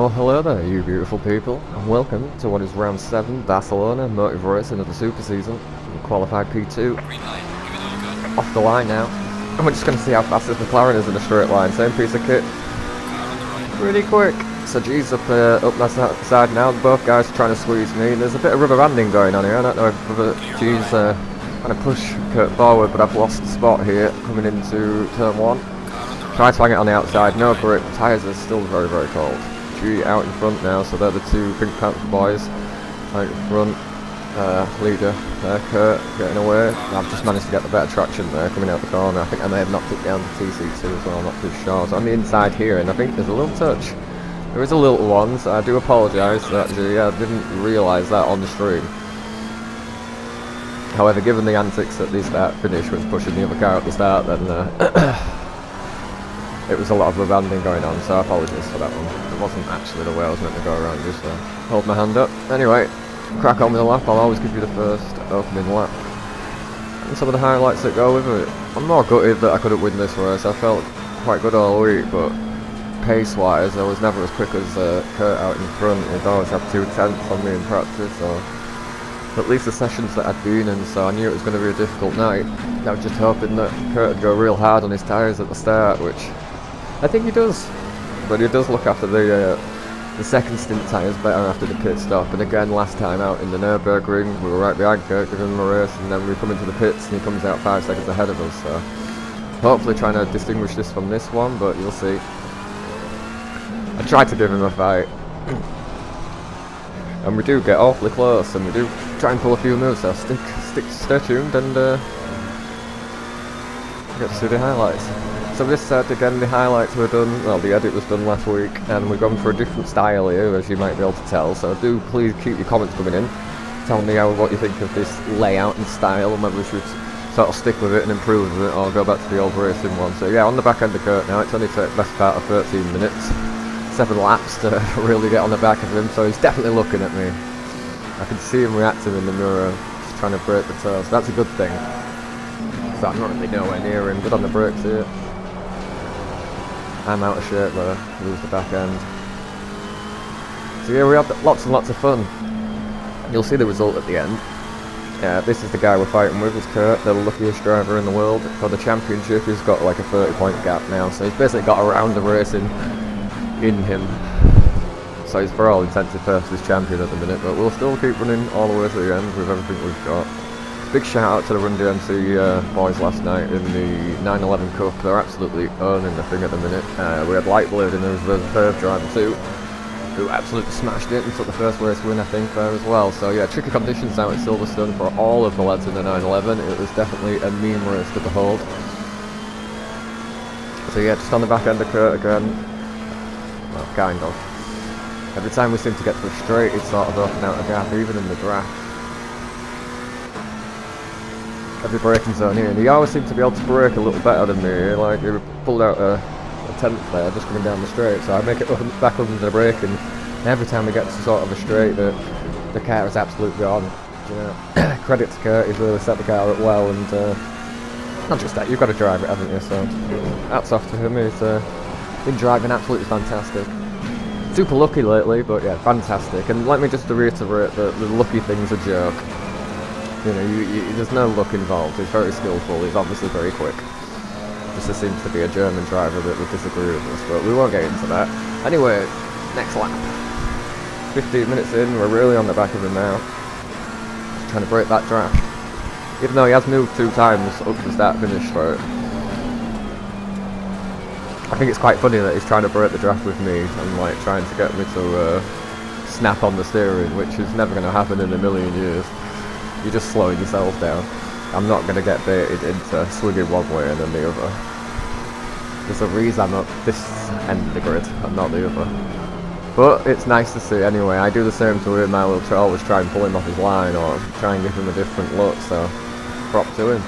Well, hello there, you beautiful people, and welcome to what is round 7 Barcelona motive racing of the super season. We qualified P2 off the line now, and we're just going to see how fast this McLaren is in a straight line. Same piece of kit, pretty quick. So G's up that side now. Both guys are trying to squeeze me. There's a bit of rubber banding going on here. I don't know if G's trying to push Kurt forward, but I've lost the spot here coming into turn 1. Try to swing it on the outside, no grip. Tyres are still very, very cold. G out in front now, so they're the two Pink Panther boys out in front. Leader there, Kurt, getting away. I've just managed to get the better traction there coming out the corner. I think I may have knocked it down to TC2 as well, I'm not too sure. So on the inside here, and I think there's a little touch. There is a little one, so I do apologise for that, G. I didn't realise that on the stream. However, given the antics at the start finish with pushing the other car at the start, then it was a lot of rebanding going on, so I apologise for that one. It wasn't actually the way I was meant to go around, just hold my hand up. Anyway, crack on with the lap. I'll always give you the first opening lap. And some of the highlights that go with it. I'm more gutted that I couldn't win this race. I felt quite good all week, but pace-wise, I was never as quick as Kurt out in front. He'd always have 2 tenths on me in practice, or at least the sessions that I'd been in, so I knew it was going to be a difficult night. I was just hoping that Kurt would go real hard on his tyres at the start, which I think he does. But he does look after the second stint tyres better after the pit stop. And again, last time out in the Nürburgring, we were right behind Kurt giving him a race, and then we come into the pits and he comes out 5 seconds ahead of us. So hopefully trying to distinguish this from this one, but you'll see. I tried to give him a fight. And we do get awfully close, and we do try and pull a few moves, so stay tuned and get to see the highlights. So this side again, the highlights were done, well the edit was done last week, and we've gone for a different style here, as you might be able to tell, so do please keep your comments coming in. Tell me what you think of this layout and style, and whether we should sort of stick with it and improve it, or go back to the old racing one. So yeah, on the back end of Kurt now, it's only the best part of 13 minutes. 7 laps to really get on the back of him, so he's definitely looking at me. I can see him reacting in the mirror, just trying to break the toe, so that's a good thing. So I'm not really nowhere near him. Good on the brakes here. I'm out of shape though, lose the back end. So yeah, we had lots and lots of fun. You'll see the result at the end. This is the guy we're fighting with, is Kurt, the luckiest driver in the world. For the championship, he's got like a 30-point gap now, so he's basically got a round of racing in him. So he's for all intents and purposes champion at the minute, but we'll still keep running all the way to the end with everything we've got. Big shout out to the Run DMC boys last night in the 911 Cup. They're absolutely owning the thing at the minute. We had Lightblade in there as the third driver too, who absolutely smashed it and took the first race win I think there as well. So yeah, tricky conditions out at Silverstone for all of the lads in the 911. It was definitely a mean race to behold. So yeah, just on the back end of Kurt again. Well, kind of. Every time we seem to get to a straight, it's sort of opening out a gap, even in the draft. Every braking zone here, and he always seemed to be able to brake a little better than me. Like, he pulled out a 10th there, just coming down the straight, so I make it back under the brake, and every time we get to sort of a straight, the car is absolutely gone. You know, credit to Kurt, he's really set the car up well, and not just that, you've got to drive it, haven't you? So, hats off to him, he's been driving absolutely fantastic. Super lucky lately, but yeah, fantastic. And let me just reiterate that the lucky thing's a joke. You know, there's no luck involved. He's very skillful. He's obviously very quick. Just there seems to be a German driver that would disagree with us, but we won't get into that. Anyway, next lap. 15 minutes in, we're really on the back of him now. Just trying to break that draft. Even though he has moved 2 times up to the start-finish straight. I think it's quite funny that he's trying to break the draft with me and like trying to get me to snap on the steering, which is never going to happen in a million years. You're just slowing yourself down. I'm not going to get baited into swinging one way and then the other. There's a reason I'm at this end of the grid and not the other. But it's nice to see anyway. I do the same to him. I will always try and pull him off his line or try and give him a different look, so prop to him.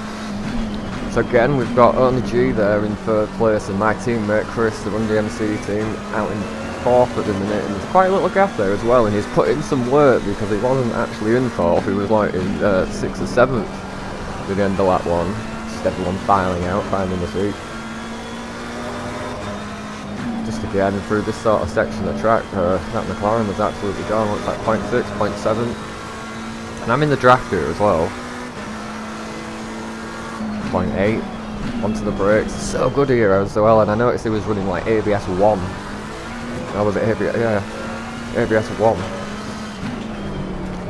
So again, we've got only G there in 3rd place, and my teammate Chris, the Run DMC team, out in 4th at the minute, and there's quite a little gap there as well, and he's put in some work because he wasn't actually in 4th, he was like in 6th or 7th at the end of lap 1, just everyone filing out, finding the seat. just again through this sort of section of track, that McLaren was absolutely gone. Looks like 0.6, 0.7, and I'm in the draft here as well. 0.8 onto the brakes, so good here as well. And I noticed he was running like ABS 1. Or was it ABS? Yeah, ABS 1,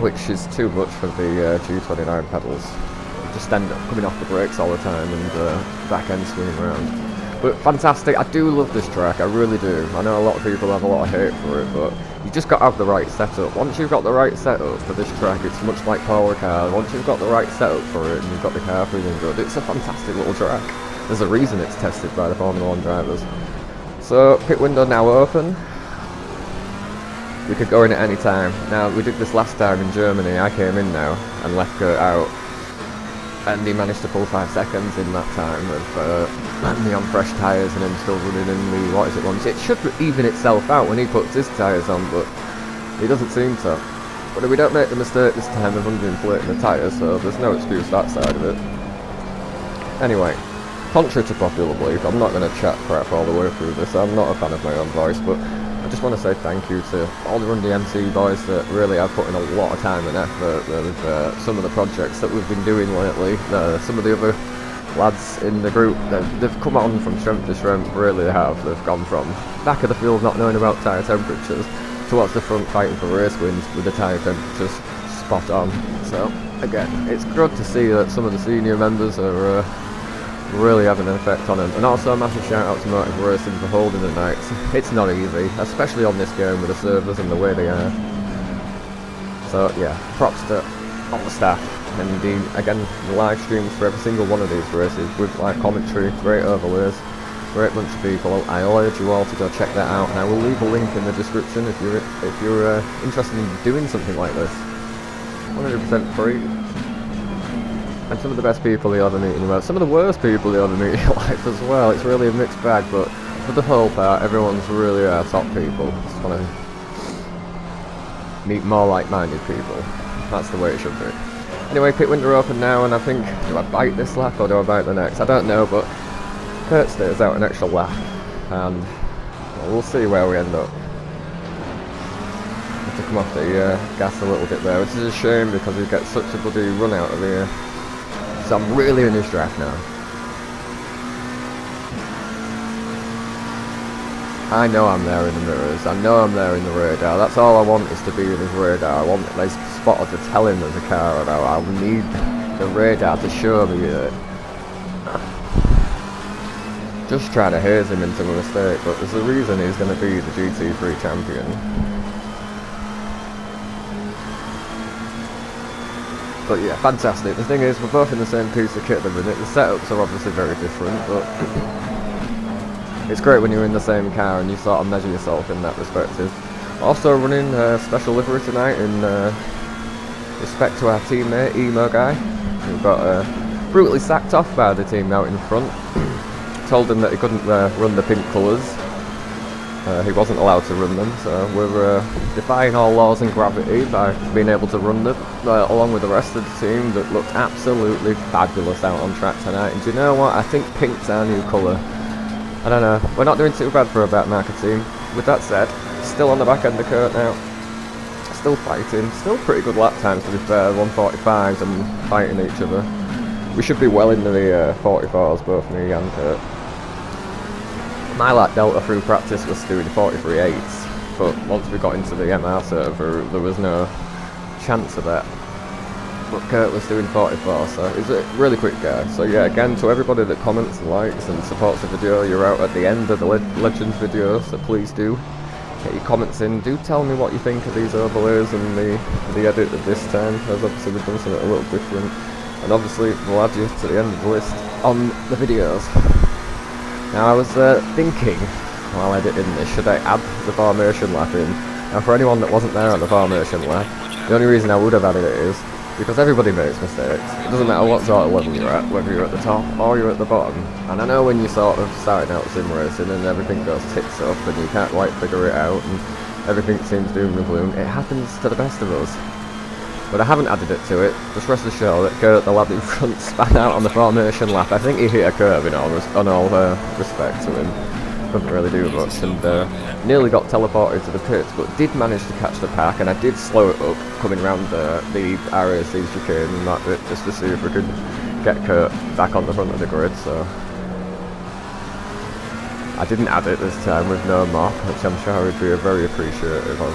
which is too much for the G29 pedals. You just end up coming off the brakes all the time and back end swinging around. But fantastic, I do love this track, I really do. I know a lot of people have a lot of hate for it, but you just got to have the right setup. Once you've got the right setup for this track, it's much like power car. Once you've got the right setup for it and you've got the car feeling good, it's a fantastic little track. There's a reason it's tested by the Formula 1 drivers. So, pit window now open. We could go in at any time. Now, we did this last time in Germany. I came in now and left Kurt out. And he managed to pull 5 seconds in that time of landing on fresh tyres and then still running in the, what is it, ones. It should even itself out when he puts his tyres on, but he doesn't seem to. But we don't make the mistake this time of underinflating the tyres, so there's no excuse that side of it. Anyway, contrary to popular belief, I'm not going to chat crap all the way through this. I'm not a fan of my own voice, but I just want to say thank you to all the Run DMC boys that really have put in a lot of time and effort with some of the projects that we've been doing lately. Some of the other lads in the group, they've come on from strength to strength, really they have. They've gone from back of the field not knowing about tyre temperatures towards the front fighting for race wins with the tyre temperatures spot on. So again, it's good to see that some of the senior members are really having an effect on him. And also a massive shout out to Motive Racing for holding the nights. It's not easy, especially on this game with the servers and the way they are. So yeah, props to all the staff. And indeed, again, the live streams for every single one of these races with live commentary, great overlays, great bunch of people. I urge you all to go check that out, and I will leave a link in the description if you're interested in doing something like this. 100% free. And some of the best people you'll ever meet in your life, some of the worst people you'll ever meet in your life as well. It's really a mixed bag, but for the whole part, everyone's really top people. Just want to meet more like-minded people. That's the way it should be. Anyway, pit window open now, and I think, do I bite this lap or do I bite the next? I don't know, but Kurt stays out an extra lap, and well, we'll see where we end up. Have to come off the gas a little bit there, which is a shame because we get such a bloody run out of here. So I'm really in this draft now. I know I'm there in the mirrors, I know I'm there in the radar. That's all I want, is to be in his radar. I want this spotter to tell him there's a car about. I need the radar to show me it. Just trying to haze him into a mistake, but there's a reason he's going to be the GT3 champion. But yeah, fantastic. The thing is, we're both in the same piece of kit at the minute. The setups are obviously very different, but it's great when you're in the same car and you sort of measure yourself in that perspective. Also running a special livery tonight in respect to our teammate, Emo Guy, who got brutally sacked off by the team out in front. Told him that he couldn't run the pink colours. He wasn't allowed to run them, so we're defying all laws and gravity by being able to run them, along with the rest of the team that looked absolutely fabulous out on track tonight. And do you know what? I think pink's our new colour. I don't know, we're not doing too bad for a back marker team. With that said, still on the back end of Kurt now. Still fighting, still pretty good lap times to be fair, 145s and fighting each other. We should be well into the 44s, both me and Kurt. My lap delta through practice was doing 43.8s, but once we got into the MR server, there was no chance of that. But Kurt was doing 44, so he's a really quick guy. So yeah, again, to everybody that comments and likes and supports the video, you're out at the end of the Legends video, so please do get your comments in. Do tell me what you think of these overlays and the edit of this time, because obviously we've done something a little different. And obviously we'll add you to the end of the list on the videos. Now I was thinking, while editing this, should I add the formation lap in? Now for anyone that wasn't there on the formation lap, the only reason I would have added it is because everybody makes mistakes. It doesn't matter what sort of level you're at, whether you're at the top or you're at the bottom. And I know when you're sort of starting out sim racing and everything goes tits up and you can't quite figure it out and everything seems doom and gloom, it happens to the best of us. But I haven't added it to it. Just rest assured that Kurt, the lad in front, span out on the formation lap. I think he hit a curve in all respect to him. couldn't really do much, and nearly got teleported to the pits, but did manage to catch the pack, and I did slow it up coming around the RAC chicane and that bit just to see if we could get Kurt back on the front of the grid. So I didn't add it this time with no mop, which I'm sure he'd be very appreciative of.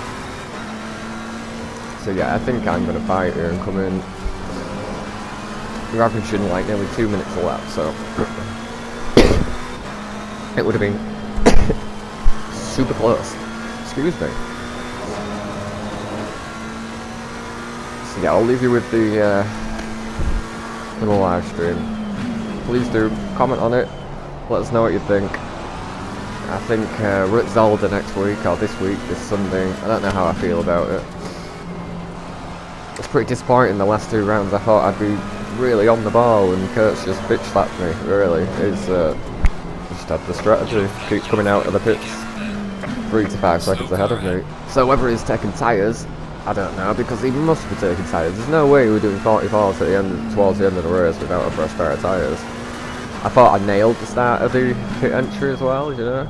So yeah, I think I'm going to fight here and come in. You're averaging like nearly 2 minutes a lap, so it would have been super close. Excuse me. So yeah, I'll leave you with the little live stream. Please do comment on it. Let us know what you think. I think we're at Zolder next week, or this week, this Sunday. I don't know how I feel about it. It's pretty disappointing the last 2 rounds. I thought I'd be really on the ball, and Kurt's just bitch slapped me. Really, he's just had the strategy. Keeps coming out of the pits 3 to 5 seconds ahead of me. So whether he's taking tyres, I don't know, because he must be taking tyres. There's no way we're doing 44 to the end, towards the end of the race without a fresh pair of tyres. I thought I nailed the start of the pit entry as well, you know.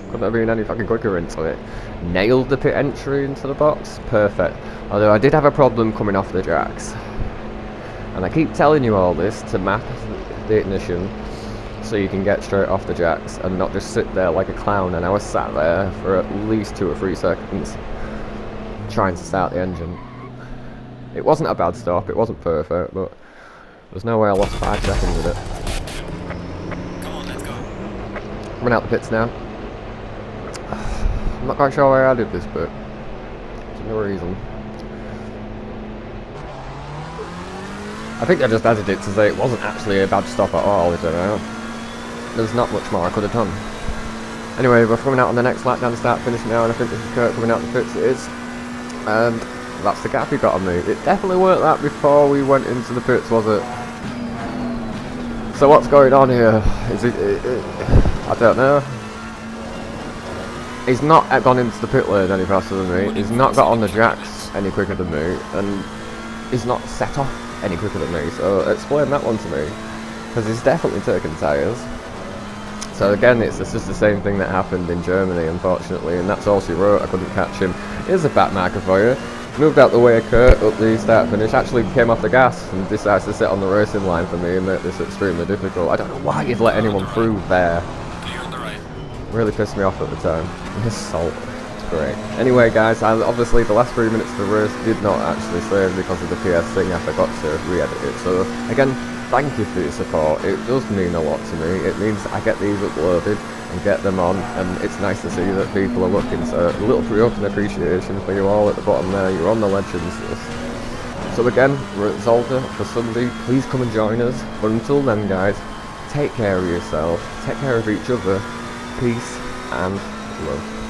Couldn't have been any fucking quicker into it. Nailed the pit entry into the box, perfect. Although I did have a problem coming off the jacks. And I keep telling you all this to map the ignition so you can get straight off the jacks and not just sit there like a clown. And I was sat there for at least 2 or 3 seconds trying to start the engine. It wasn't a bad stop, it wasn't perfect, but there's no way I lost 5 seconds with it. Come on, let's go. Coming out the pits now. I'm not quite sure why I did this, but there's no reason. I think I just added it to say it wasn't actually a bad stop at all, you know. There's not much more I could have done. Anyway, we're coming out on the next lap down the start finish now, and I think this is Kurt coming out the pits, it is. And that's the gap he got on me. It definitely weren't that before we went into the pits, was it? So what's going on here? Is it I don't know. He's not gone into the pit lane any faster than me, he's not got on the jacks any quicker than me, and he's not set off any quicker than me, so explain that one to me, because he's definitely taken tyres. So again, it's just the same thing that happened in Germany, unfortunately, and that's all she wrote. I couldn't catch him. Here's a back marker for you. Moved out the way of Kurt up the start finish, actually came off the gas and decides to sit on the racing line for me and make this extremely difficult. I don't know why you'd let anyone through there. Really pissed me off at the time. This salt. It's great. Anyway guys, obviously the last 3 minutes of the race did not actually save because of the PS thing. I forgot to re-edit it. So again, thank you for your support. It does mean a lot to me. It means I get these uploaded and get them on, and it's nice to see that people are looking. So a little free up and appreciation for you all at the bottom there. You're on the Legends list. So again, we're at Zolder for Sunday. Please come and join us. But until then guys, take care of yourself. Take care of each other. Peace and love.